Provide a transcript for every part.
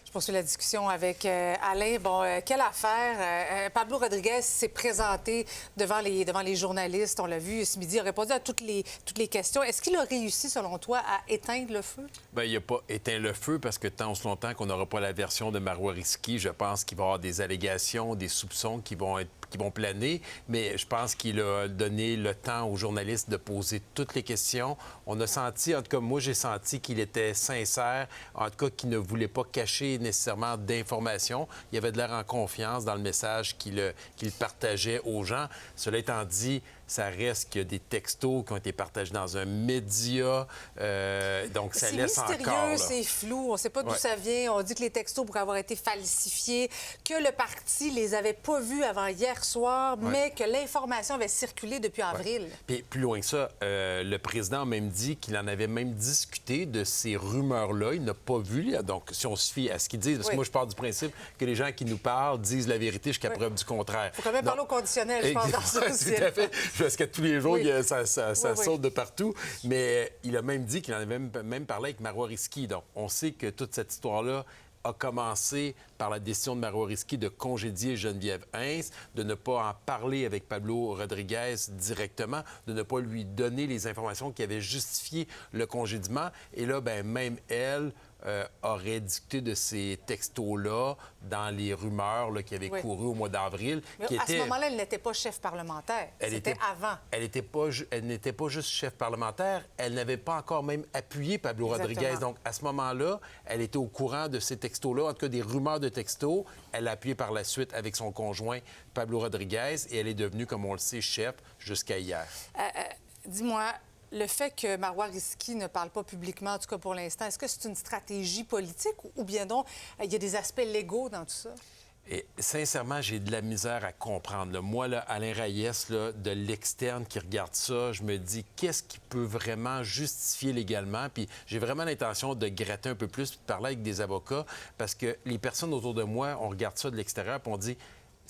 Je poursuis la discussion avec Alain. Bon, quelle affaire. Pablo Rodriguez s'est présenté devant les journalistes. On l'a vu ce midi. Il a répondu à toutes les questions. Est-ce qu'il a réussi, selon toi, à éteindre le feu? Bien, il n'a pas éteint le feu parce que tant aussi longtemps qu'on n'aura pas la version de Marois Risky, je pense qu'il va y avoir des allégations, des soupçons qui vont planer, mais je pense qu'il a donné le temps aux journalistes de poser toutes les questions. On a senti, en tout cas, moi, j'ai senti qu'il était sincère, en tout cas, qu'il ne voulait pas cacher nécessairement d'informations. Il avait de l'air en confiance dans le message qu'il partageait aux gens. Cela étant dit, ça reste qu'il y a des textos qui ont été partagés dans un média, donc ça laisse encore... C'est mystérieux, c'est flou, on ne sait pas d'où ça vient. On dit que les textos pourraient avoir été falsifiés, que le parti les avait pas vus avant hier soir, mais que l'information avait circulé depuis avril. Puis plus loin que ça, le président a même dit qu'il en avait même discuté de ces rumeurs-là. Il n'a pas vu. Donc, si on se fie à ce qu'ils disent, parce que moi, je pars du principe que les gens qui nous parlent disent la vérité jusqu'à preuve du contraire. Il faut quand même parler au conditionnel, je pense, dans ce dossier. Tout à fait. Parce que tous les jours, ça saute de partout. Mais il a même dit qu'il en avait même parlé avec Marois Risky. Donc, on sait que toute cette histoire-là a commencé par la décision de Marois Risky de congédier Geneviève Hintz, de ne pas en parler avec Pablo Rodriguez directement, de ne pas lui donner les informations qui avaient justifié le congédiement. Et là, bien, même elle aurait dicté de ces textos-là dans les rumeurs là, qui avaient couru au mois d'avril. Mais à ce moment-là, elle n'était pas chef parlementaire. C'était avant. Elle n'était pas juste chef parlementaire. Elle n'avait pas encore même appuyé Pablo Rodriguez. Donc, à ce moment-là, elle était au courant de ces textos-là, en tout cas des rumeurs de textos. Elle a appuyé par la suite avec son conjoint Pablo Rodriguez et elle est devenue, comme on le sait, chef jusqu'à hier. Dis-moi, le fait que Marois Risky ne parle pas publiquement, en tout cas pour l'instant, est-ce que c'est une stratégie politique ou bien donc il y a des aspects légaux dans tout ça? Et sincèrement, j'ai de la misère à comprendre. Là. Moi, là, Alain Reyes, là, de l'externe qui regarde ça, je me dis qu'est-ce qui peut vraiment justifier légalement? Puis j'ai vraiment l'intention de gratter un peu plus, puis de parler avec des avocats, parce que les personnes autour de moi, on regarde ça de l'extérieur, puis on dit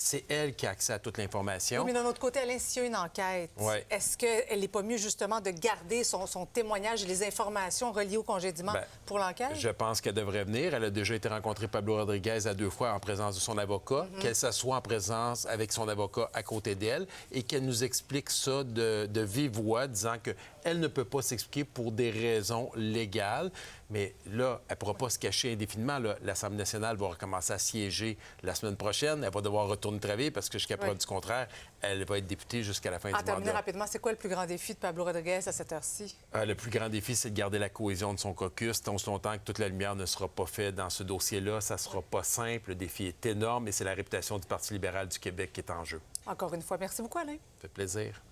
c'est elle qui a accès à toute l'information. Oui, mais d'un autre côté, Alain, s'il y a une enquête, est-ce qu'elle n'est pas mieux, justement, de garder son témoignage et les informations reliées au congédiement pour l'enquête? Je pense qu'elle devrait venir. Elle a déjà été rencontrée Pablo Rodriguez à 2 fois en présence de son avocat, qu'elle s'assoie en présence avec son avocat à côté d'elle et qu'elle nous explique ça de vive voix, disant qu'elle ne peut pas s'expliquer pour des raisons légales. Mais là, elle ne pourra pas se cacher indéfiniment. L'Assemblée nationale va recommencer à siéger la semaine prochaine. Elle va devoir retourner travailler parce que jusqu'à preuve du contraire, elle va être députée jusqu'à la fin du mandat. En terminant rapidement, c'est quoi le plus grand défi de Pablo Rodriguez à cette heure-ci? Le plus grand défi, c'est de garder la cohésion de son caucus. Tant aussi longtemps que toute la lumière ne sera pas faite dans ce dossier-là, ça ne sera pas simple. Le défi est énorme et c'est la réputation du Parti libéral du Québec qui est en jeu. Encore une fois, merci beaucoup, Alain. Ça fait plaisir.